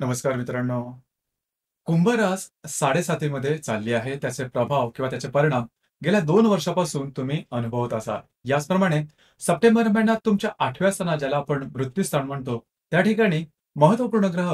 नमस्कार मित्रांनो. कुंभ रास 7.5मध्ये चालली आहे. त्याचे प्रभाव किंवा त्याचे परिणाम गेल्या 2 वर्षापासून तुम्ही अनुभवत असाल. याचप्रमाणे सप्टेंबर महिन्यात तुमच्या 8व्या स्थानात ज्याला आपण मृत्यू स्थान म्हणतो, त्या ठिकाणी महत्त्वपूर्ण ग्रह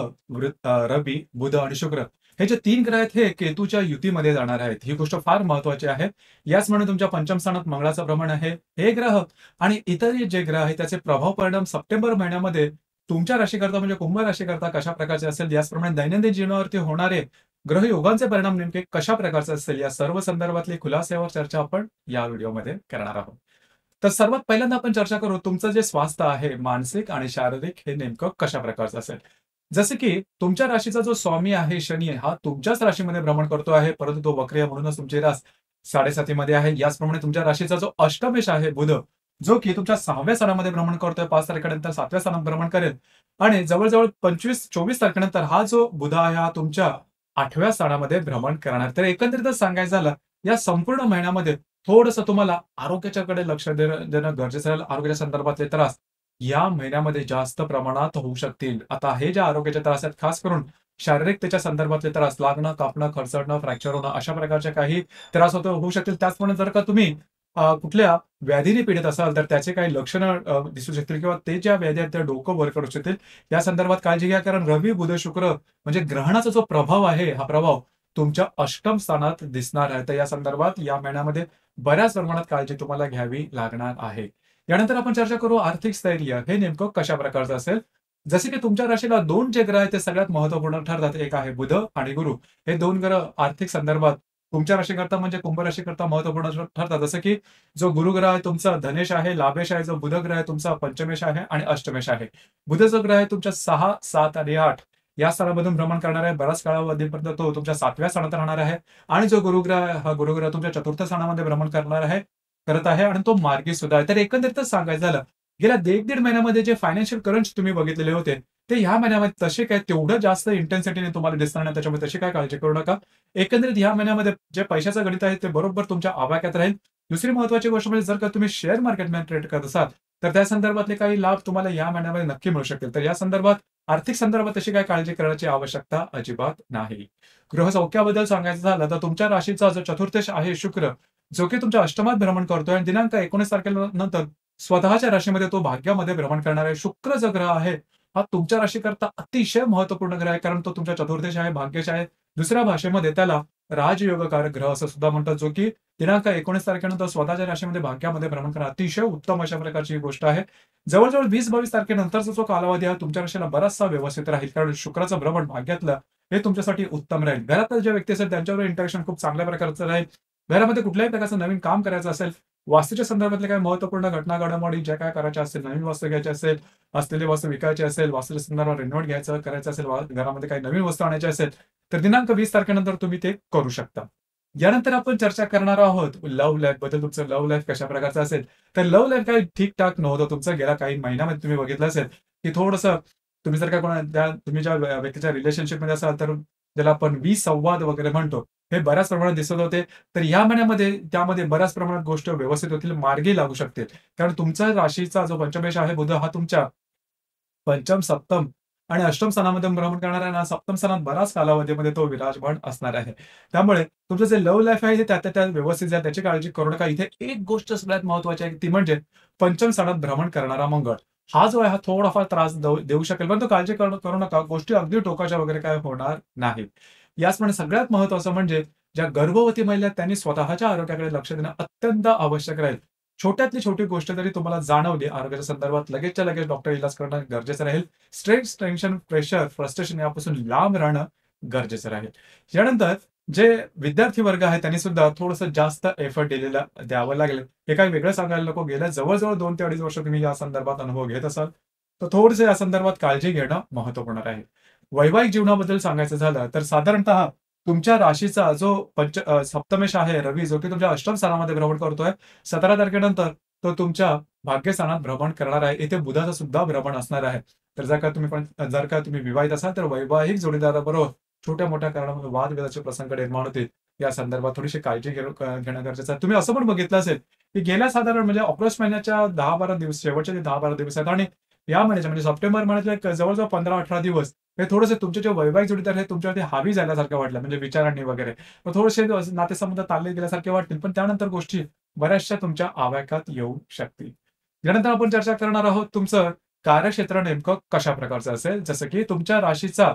रवी, बुध आणि शुक्र हे जे 3 ग्रह आहेत हे केतूच्या युतीमध्ये जाणार आहेत. ही गोष्ट फार महत्त्वाची आहे. याचप्रमाणे तुमच्या पंचम स्थानात मंगळाचं भ्रमण आहे. हे ग्रह आणि इतर जे ग्रह आहेत त्याचे प्रभाव परिणाम सप्टेंबर महिन्यामध्ये तुमच्या राशीकरता म्हणजे कुंभ राशीकरता कशा प्रकारचे असेल, याचप्रमाणे दैनंदिन जीवनावरती होणारे ग्रहयोगांचे परिणाम नेमके कशा प्रकारचे असेल, या सर्व संदर्भातली खुलाश्यावर चर्चा आपण या व्हिडिओमध्ये करणार आहोत. तर सर्वात पहिल्यांदा आपण चर्चा करू तुमचं जे स्वास्थ्य आहे, मानसिक आणि शारीरिक हे नेमकं कशा प्रकारचं असेल. जसे की तुमच्या राशीचा जो स्वामी आहे शनी हा तुमच्याच राशीमध्ये भ्रमण करतो आहे, परंतु तो वक्री आहे म्हणूनच तुमची रास 7.5 आहे. याचप्रमाणे तुमच्या राशीचा जो अष्टमेश आहे बुध, जो की तुमच्या 6व्या स्थानामध्ये भ्रमण करतोय, 5 तारखेनंतर 7व्या स्थानात भ्रमण करेल आणि जवळ-जवळ 25-24 तारखेनंतर हा जो बुध आहे हा तुमच्या 8व्या स्थानामध्ये भ्रमण करणार. तर एकंदरीतच सांगायचं झालं, या संपूर्ण महिन्यामध्ये थोडंसं तुम्हाला आरोग्याच्याकडे लक्ष देणं देणं गरजेचं आहे. आरोग्याच्या संदर्भातले त्रास या महिन्यामध्ये जास्त प्रमाणात होऊ शकतील. आता हे जे आरोग्याचे त्रास आहेत, खास करून शारीरिकतेच्या संदर्भातले त्रास, लागणं, कापणं, खरचडणं, फ्रॅक्चर होणं, अशा प्रकारचे काही त्रास होऊ शकतील. त्याचप्रमाणे जर का तुम्ही कुठल्या व्याधीने पीडित असाल, तर त्याचे काही लक्षणं दिसू शकतील किंवा ते ज्या व्याधी आहेत, त्या डोकं वर करू शकतील. या संदर्भात काळजी घ्या, कारण रवी, बुध, शुक्र म्हणजे ग्रहणाचा जो प्रभाव आहे, हा प्रभाव तुमच्या अष्टम स्थानात दिसणार आहे. तर या संदर्भात या महिन्यामध्ये बऱ्याच प्रमाणात काळजी तुम्हाला घ्यावी लागणार आहे. यानंतर आपण चर्चा करू आर्थिक स्थैर्य हे नेमकं कशा प्रकारचं असेल. जसे की तुमच्या राशीला 2 जे ग्रह आहेत ते सगळ्यात महत्त्वपूर्ण ठरतात. एक आहे बुध आणि गुरु. हे 2 ग्रह आर्थिक संदर्भात तुमच्या राशीकरता म्हणजे कुंभ राशीकरता महत्त्वपूर्ण ठरतात. जसं की जो गुरुग्रह आहे तुमचा धनेश आहे, लाभेश आहे. जो बुध ग्रह आहे तुमचा पंचमेश आहे आणि अष्टमेश आहे. बुध जो ग्रह आहे तुमच्या 6, 7 आणि 8 या स्थानामधून भ्रमण करणार आहे. बराच कालावधीपर्यंत तो तुमच्या 7व्या स्थानात राहणार आहे आणि जो गुरुग्रह आहे, हा गुरुग्रह तुमच्या 4थ्या स्थानामध्ये भ्रमण करत आहे आणि तो मार्गी सुद्धा आहे. तर एकंदरीतच सांगायचं झालं, गेल्या 1.5 महिन्यामध्ये जे फायनान्शियल करंट्स तुम्ही बघितलेले होते, ते ह्या महिन्यामध्ये तसे काय तेवढं जास्त इंटेन्सिटीने तुम्हाला दिसणार नाही. त्याच्यामुळे तशी काय काळजी करू नका. एकंदरीत ह्या महिन्यामध्ये जे पैशाचं गणित आहे ते बरोबर तुमच्या आवाक्यात राहील. दुसरी महत्त्वाची गोष्ट म्हणजे जर का तुम्ही शेअर मार्केटमध्ये ट्रेड करत असाल, तर त्या संदर्भातले काही लाभ तुम्हाला या महिन्यामध्ये नक्की मिळू शकतील. तर या संदर्भात आर्थिक संदर्भात तशी काही काळजी करण्याची आवश्यकता अजिबात नाही. गृहसौख्याबद्दल सांगायचं झालं तर तुमच्या राशीचा जो चतुर्थेश आहे शुक्र, जो की तुमच्या अष्टमात भ्रमण करतोय आणि दिनांक 19 तारखेनंतर स्वतःच्या राशीमध्ये तो भाग्यामध्ये भ्रमण करणार आहे. शुक्र जो ग्रह आहे, हा तुमच्या राशीकरता अतिशय महत्त्वपूर्ण ग्रह आहे, कारण तो तुमच्या चतुर्थेश आहे, भाग्येश आहे. दुसऱ्या भाषेमध्ये त्याला राजयोगकारक ग्रह असं सुद्धा म्हणतात, जो की दिनांक 19 तारखेनंतर स्वतःच्या राशीमध्ये भाग्यामध्ये भ्रमण करणं अतिशय उत्तम अशा प्रकारची ही गोष्ट आहे. जवळ-जवळ 20-22 तारखेनंतरचा जो कालावधी आहे तुमच्या राशीला बराचसा व्यवस्थित राहील, कारण शुक्राचं भ्रमण भाग्यातलं हे तुमच्यासाठी उत्तम राहील. घरातले जे व्यक्ती असेल त्यांच्यावर इंटरॅक्शन खूप चांगल्या प्रकारचं राहील. घरामध्ये कुठल्याही प्रकारचं नवीन काम करायचं असेल, वास्तूच्या संदर्भातल्या काही महत्त्वपूर्ण घटना घडामोडी ज्या काही करायच्या असतील, नवीन वास्तू घ्यायची असेल, असलेली वास्तू विकायची असेल, वास्तूच्या संदर्भात रिनोव्हेट करायचं असेल, घरामध्ये काही नवीन वस्तू आणायची असेल, तर दिनांक 20 तारखेनंतर तुम्ही ते करू शकता. यानंतर आपण चर्चा करणार आहोत लव्ह लाईफ बद्दल. तुमचं लव्ह लाईफ कशा प्रकारचं असेल. तर लव्ह लाईफ काही ठीक-ठाक नव्हतं तुमचं. गेल्या काही महिन्यामध्ये तुम्ही बघितलं असेल, की थोडंसं तुम्ही जर का तुम्ही ज्या व्यक्तीच्या रिलेशनशिपमध्ये असाल, तर ज्याला आपण विसंवाद वगैरे म्हणतो, हे बऱ्याच प्रमाणात दिसत होते. तर या महिन्यामध्ये त्यामध्ये बऱ्याच प्रमाणात गोष्टी व्यवस्थित होतील, मार्गी लागू शकतील. कारण तुमचा राशीचा जो पंचमेश आहे बुध हा तुमच्या पंचम, सप्तम आणि अष्टम स्थानामध्ये भ्रमण करणार आहे ना, सप्तम स्थानात बराच कालावधीमध्ये तो विराजमान असणार आहे. त्यामुळे तुमचं जे लव्ह लाईफ आहे, हे त्या त्या व्यवस्थित जाईल त्याची काळजी करू नका. इथे एक गोष्ट सगळ्यात महत्त्वाची आहे, ती म्हणजे पंचम स्थानात भ्रमण करणारा मंगळ. हा जो आहे, हा थोडाफार त्रास देऊ शकेल, परंतु काळजी करू नका. गोष्टी अगदी टोकाच्या वगैरे काय होणार नाहीत. याचप्रमाणे सगळ्यात महत्त्वाचं म्हणजे ज्या गर्भवती महिला आहेत, त्यांनी स्वतःच्या आरोग्याकडे लक्ष देणं अत्यंत आवश्यक राहील. छोट्यातली छोटी गोष्ट जरी तुम्हाला जाणवली आरोग्याच्या संदर्भात, लगेचच्या लगेच डॉक्टर इलाज करणं गरजेचं राहील. स्ट्रेस, टेन्शन, प्रेशर, फ्रस्ट्रेशन यापासून लांब राहणं गरजेचं राहील. यानंतर जे विद्यार्थी वर्ग आहे त्यांनी सुद्धा थोडंसं जास्त एफर्ट द्यावं लागेल. हे काही वेगळं सांगायला नको. गेल्या जवळ-जवळ 2 ते 2.5 वर्ष तुम्ही या संदर्भात अनुभव घेत असाल, तर थोडंसं या संदर्भात काळजी घेणं महत्त्वपूर्ण राहील. वैवाहिक जीवनाबद्दल सांगायचं झालं, तर साधारणतः तुमच्या राशीचा जो सप्तमेश आहे रवी, जो की तुमच्या अष्टम स्थानामध्ये भ्रमण करतोय. 17 तारखेनंतर तो तुमच्या भाग्यस्थानात भ्रमण करणार आहे. इथे बुधाचं सुद्धा भ्रमण असणार आहे. तर जर का तुम्ही विवाहित असाल, तर वैवाहिक जोडीदाराबरोबर छोट्या-मोठ्या कारणामुळे वादविवादाचे प्रसंग निर्माण होतील. या संदर्भात थोडीशी काळजी घेणं गरजेचं आहे. तुम्ही असं पण बघितलं असेल, की गेल्या साधारण म्हणजे ऑगस्ट महिन्याच्या 10-12 दिवस शेवटचे जे 10-12 दिवस आहेत आणि या महिन्याच्या म्हणजे सप्टेंबर महिन्यातले जवळ-जवळ 15-18 दिवस हे थोडेसे तुमचे जे वैवाहिक जोडीदार आहेत तुमच्यावरती हावी झाल्यासारखं वाटलं म्हणजे विचारांनी वगैरे. मग थोडेसे नातेसंबंध ताणले गेल्यासारखे वाटतील, पण त्यानंतर गोष्टी बऱ्याचशा तुमच्या आवाक्यात येऊ शकतील. यानंतर आपण चर्चा करणार आहोत तुमचं कार्यक्षेत्र नेमकं कशा प्रकारचं असेल, जसं की तुमच्या राशीचा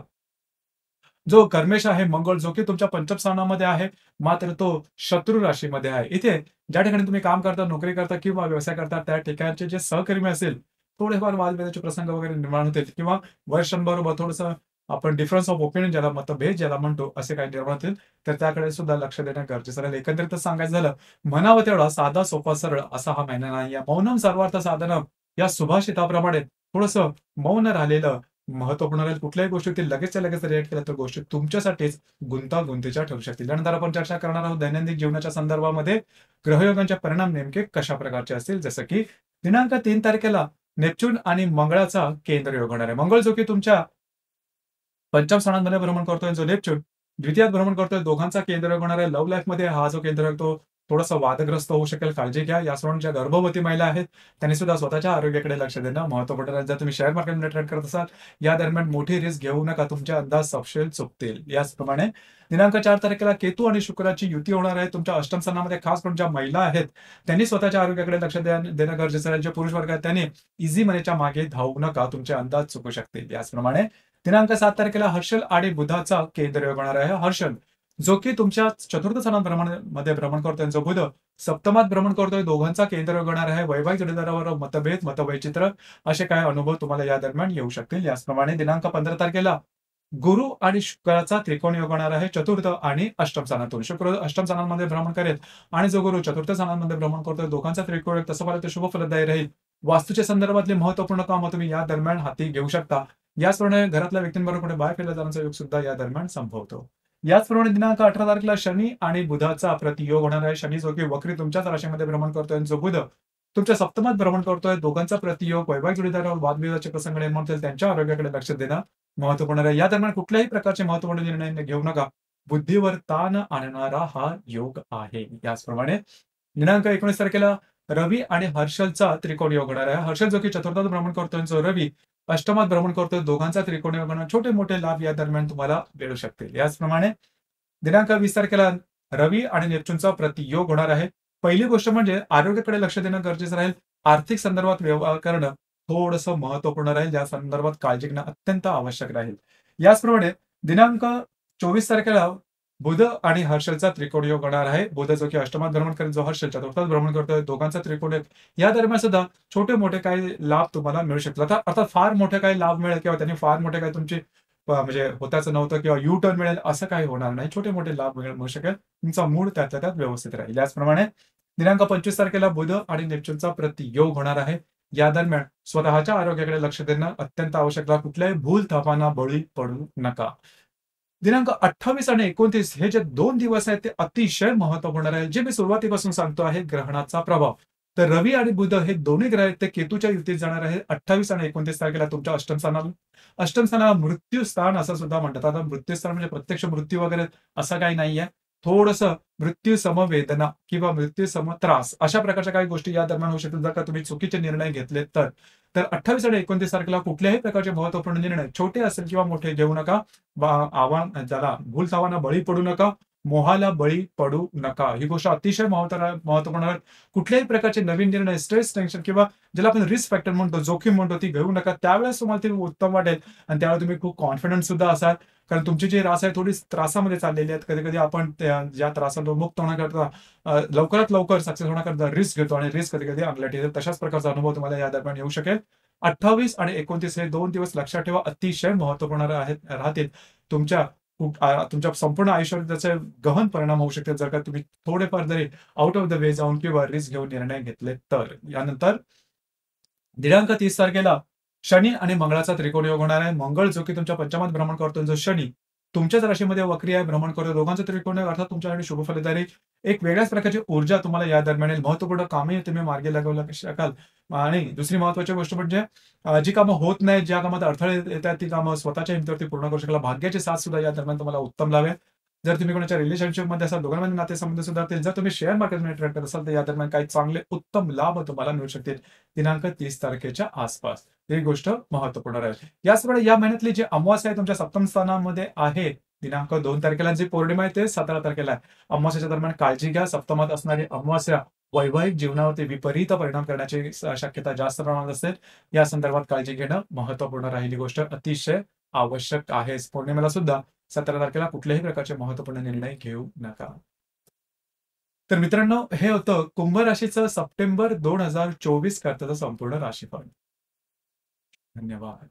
जो कर्मेश आहे मंगळ, जो की तुमच्या पंचम स्थानामध्ये आहे, मात्र तो शत्रू राशीमध्ये आहे. इथे ज्या ठिकाणी तुम्ही काम करता, नोकरी करता किंवा व्यवसाय करता, त्या ठिकाणचे जे सहकर्मी असेल, थोडेफार वादविवादाचे प्रसंग वगैरे निर्माण होतील किंवा वरिष्ठांबरोबर थोडंसं आपण डिफरन्स ऑफ ओपिनियन ज्याला मतभेद ज्याला म्हणतो, असे काही निर्माण होतील, तर त्याकडे सुद्धा लक्ष देणं गरजेचं राहील. एकंदरीतच सांगायचं झालं, म्हणावं तेवढा साधा, सोपा, सरळ असा हा महिना नाहीये. मौनम सर्वार्थ साधनम या सुभाषिताप्रमाणे थोडंसं मौन राहिलेलं महत्त्वपूर्ण राहील. कुठल्याही गोष्टीवरती लगेचच्या लगेच रिएक्ट केल्या तर गोष्टी तुमच्यासाठीच गुंतागुंतीच्या ठरू शकतील. त्यानंतर आपण चर्चा करणार आहोत दैनंदिन जीवनाच्या संदर्भामध्ये ग्रहयोगांचे परिणाम नेमके कशा प्रकारचे असतील, जसं की दिनांक 3 तारखेला नेपच्यून आणि मंगळाचा केंद्र योग होणार आहे. मंगळ जो की तुमच्या पंचम स्थानांमध्ये भ्रमण करतोय जो नेपच्यून द्वितीयात भ्रमण करतोय, दोघांचा केंद्र योग होणार आहे. लव्ह लाईफमध्ये हा जो केंद्र योग तो थोडासा वादग्रस्त होऊ शकेल, काळजी घ्या. याचप्रमाणे ज्या गर्भवती महिला आहेत त्यांनी सुद्धा स्वतःच्या आरोग्याकडे लक्ष देणं महत्त्वपूर्ण आहे. जर तुम्ही शेअर मार्केटमध्ये ट्रेड करत असाल, या दरम्यान मोठी रिस्क घेऊ नका, तुमचे अंदाज सपशेल चुकतील. याचप्रमाणे दिनांक 4 तारखेला केतू आणि शुक्राची युती होणार आहे. तुमच्या अष्टम स्थानामध्ये खास करून ज्या महिला आहेत त्यांनी स्वतःच्या आरोग्याकडे लक्ष देणं गरजेचं आहे. जे पुरुष वर्ग आहेत त्यांनी इझी मनीच्या मागे धावू नका, तुमचे अंदाज चुकू शकतील. याचप्रमाणे दिनांक 7 तारखेला हर्षल आणि बुधाचा केंद्र योग होणार आहे. हर्षल जो की तुमच्या चतुर्थ स्थानात मध्ये भ्रमण करतोय, जो बुध सप्तमात भ्रमण करतोय, दोघांचा केंद्र योग होणार आहे. वैवाहिक जोडीदारावर मतभेद, मतवैचित्र असे काही अनुभव तुम्हाला या दरम्यान येऊ शकतील. याचप्रमाणे दिनांक 15 तारखेला गुरु आणि शुक्राचा त्रिकोण योग होणार आहे चतुर्थ आणि अष्टम स्थानातून. शुक्र अष्टम स्थानांमध्ये भ्रमण करेल आणि जो गुरु चतुर्थ स्थानांमध्ये भ्रमण करतोय, दोघांचा त्रिकोण योग तसं पाहिलं तर शुभ फलदायी राहील. वास्तूच्या संदर्भातली महत्त्वपूर्ण कामं तुम्ही या दरम्यान हाती घेऊ शकता. याचप्रमाणे घरातल्या व्यक्तींबरोबर कुठे बाहेर फिरला जाण्याचा योग सुद्धा या दरम्यान संभवतो. याचप्रमाणे दिनांक 18 तारखेला शनी आणि बुधाचा प्रतियोग होणार आहे. शनी जो की वक्री तुमच्याच राशीमध्ये भ्रमण करतोय, जो बुध तुमच्या सप्तमात भ्रमण करतोय, दोघांचा प्रतियोग वैवाहिक जोडीदारावर वादविवादाचे प्रसंग निर्माण होतील, त्यांच्या आरोग्याकडे लक्ष देणं महत्त्वपूर्ण आहे. या दरम्यान कुठल्याही प्रकारचे महत्त्वपूर्ण निर्णय घेऊ नका. बुद्धीवर ताण आणणारा हा योग आहे. याचप्रमाणे दिनांक 19 तारखेला रवी आणि हर्षलचा त्रिकोण योग होणार आहे. हर्षल जो की चतुर्थात भ्रमण करतोय, जो रवी अष्टमात भ्रमण करतोय, दोघांचा त्रिकोण योग होणार. छोटे मोठे लाभ या दरम्यान तुम्हाला मिळू शकतील. याचप्रमाणे दिनांक 20 तारखेला रवी आणि नेपच्यूनचा प्रतियोग होणार आहे. पहिली गोष्ट म्हणजे आरोग्याकडे लक्ष देणं गरजेचं राहील. आर्थिक संदर्भात व्यवहार करणं थोडंसं महत्त्वपूर्ण राहील. या संदर्भात काळजी घेणं अत्यंत आवश्यक राहील. याचप्रमाणे दिनांक 24 तारखेला बुध आणि हर्षलचा त्रिकोण योग होणार आहे. बुध जो की अष्टमात भ्रमण करेल, जो हर्षल चतुर्थात भ्रमण करतोय, दोघांचा त्रिकोण योग या दरम्यान सुद्धा छोटे मोठे काही लाभ तुम्हाला मिळू शकतात. अर्थात फार मोठे काही लाभ मिळेल किंवा त्यांनी फार मोठे काही तुमची म्हणजे होताच नव्हतं किंवा यू टर्न मिळेल असं काही होणार नाही. छोटे मोठे लाभ मिळू शकेल. तुमचा मूड त्यातल्या त्यात व्यवस्थित राहील. याचप्रमाणे दिनांक 25 तारखेला बुध आणि नेपच्यूनचा प्रतियोग होणार आहे. या दरम्यान स्वतःच्या आरोग्याकडे लक्ष देणं अत्यंत आवश्यक आहे. कुठल्याही भूलथापांना बळी पडू नका. दिनांक 28 आणि 29 हे जे 2 दिवस आहेत ते अतिशय महत्त्वपूर्ण आहे. जे मी सुरुवातीपासून सांगतो आहे ग्रहणाचा प्रभाव. तर रवी आणि बुध हे दोन्ही ग्रह आहेत ते केतूच्या युतीत जाणार आहे. 28 आणि 29 तारखेला तुमच्या अष्टम स्थानाला मृत्यू स्थान असं सुद्धा म्हणतात. आता मृत्यू स्थान म्हणजे प्रत्यक्ष मृत्यू वगैरे असं काही नाहीये. थोडंसं मृत्यू समवेदना किंवा मृत्यू सम त्रास अशा प्रकारच्या काही गोष्टी या दरम्यान होऊ शकतील जर का तुम्ही चुकीचे निर्णय घेतले तर. तर 28 आणि 29 तारखेला कुठल्याही प्रकारचे महत्त्वपूर्ण निर्णय छोटे असेल किंवा मोठे घेऊ नका. आव्हान ज्याला भूलथावांना बळी पडू नका, मोहाला बळी पडू नका. ही गोष्ट अतिशय महत्त्वपूर्ण आहे. कुठल्याही प्रकारचे नवीन निर्णय, स्ट्रेस, टेन्शन किंवा ज्याला आपण रिस्क फॅक्टर म्हणतो, जोखीम म्हणतो ती घेऊ नका. त्यावेळेस तुम्हाला ते उत्तम वाटेल आणि त्यावेळेस तुम्ही खूप कॉन्फिडंट सुद्धा असाल. कारण तुमची जी रास आहे थोडी त्रासामध्ये चाललेली आहेत. कधी-कधी आपण ज्या त्रासातून मुक्त होण्याकरता लवकरात लवकर सक्सेस होण्याकरता रिस्क घेतो आणि रिस्क कधी-कधी अंगलट येते. तशाच प्रकारचा अनुभव तुम्हाला या दरम्यान येऊ शकेल. 28 आणि 29 हे 2 दिवस लक्षात ठेवा. अतिशय महत्त्वपूर्ण राहतील. तुमच्या संपूर्ण आयुष्यावर त्याचे गहन परिणाम होऊ शकतात जर का तुम्ही थोडेफार जरी आउट ऑफ द वे जाऊन किंवा रिस्क घेऊन निर्णय घेतले तर. यानंतर दिनांक 30 तारखेला शनी आणि मंगळाचा त्रिकोण योग होणार आहे. मंगळ जो की तुमच्या पंचमात भ्रमण करतो, जो शनी तुमच्याच राशीमध्ये वक्री आहे, भ्रमण करतो. दोघांचा त्रिकोण योग अर्थात तुमच्यासाठी शुभ फलदायी. एक वेगळ्याच प्रकारची ऊर्जा तुम्हाला या दरम्यान येईल. महत्त्वपूर्ण कामे तुम्ही मार्गी लागू शकाल. आणि दुसरी महत्त्वाची गोष्ट म्हणजे जी कामं होत नाहीत, ज्या कामात अडथळे येतात ती कामं स्वतःच्या हिमतीवरती पूर्ण करू शकाल. भाग्याची साथ सुद्धा या दरम्यान तुम्हाला उत्तम लाभेल. जर तुम्ही कोणाच्या रिलेशनशिपमध्ये असाल, दोघांमध्ये नातेसंबंध सुधारतील. जर तुम्ही शेअर मार्केटमध्ये ट्रेड करत असाल, तर या दरम्यान काही चांगले उत्तम लाभ तुम्हाला मिळू शकतील. दिनांक 30 तारखेच्या आसपास. ही गोष्ट महत्त्वपूर्ण राहील. याचवेळी या महिन्यातली जी अमावास्या आहे तुमच्या सप्तम स्थानामध्ये आहे, दिनांक 2 तारखेला जी पौर्णिमा आहे ते 17 तारखेला आहे. अमावास्येच्या दरम्यान काळजी घ्या. सप्तमात असणारी अमावास्या वैवाहिक जीवनावरती विपरीत परिणाम करण्याची शक्यता जास्त प्रमाणात असेल. या संदर्भात काळजी घेणं महत्त्वपूर्ण राहील. ही गोष्ट अतिशय आवश्यक आहे. पौर्णिमेला सुद्धा 17 तारखेला कुठल्याही प्रकारचे महत्त्वपूर्ण निर्णय घेऊ नका. तर मित्रांनो, हे होतं कुंभ राशीचं सप्टेंबर 2024 करताचं संपूर्ण राशीफळ. धन्यवाद.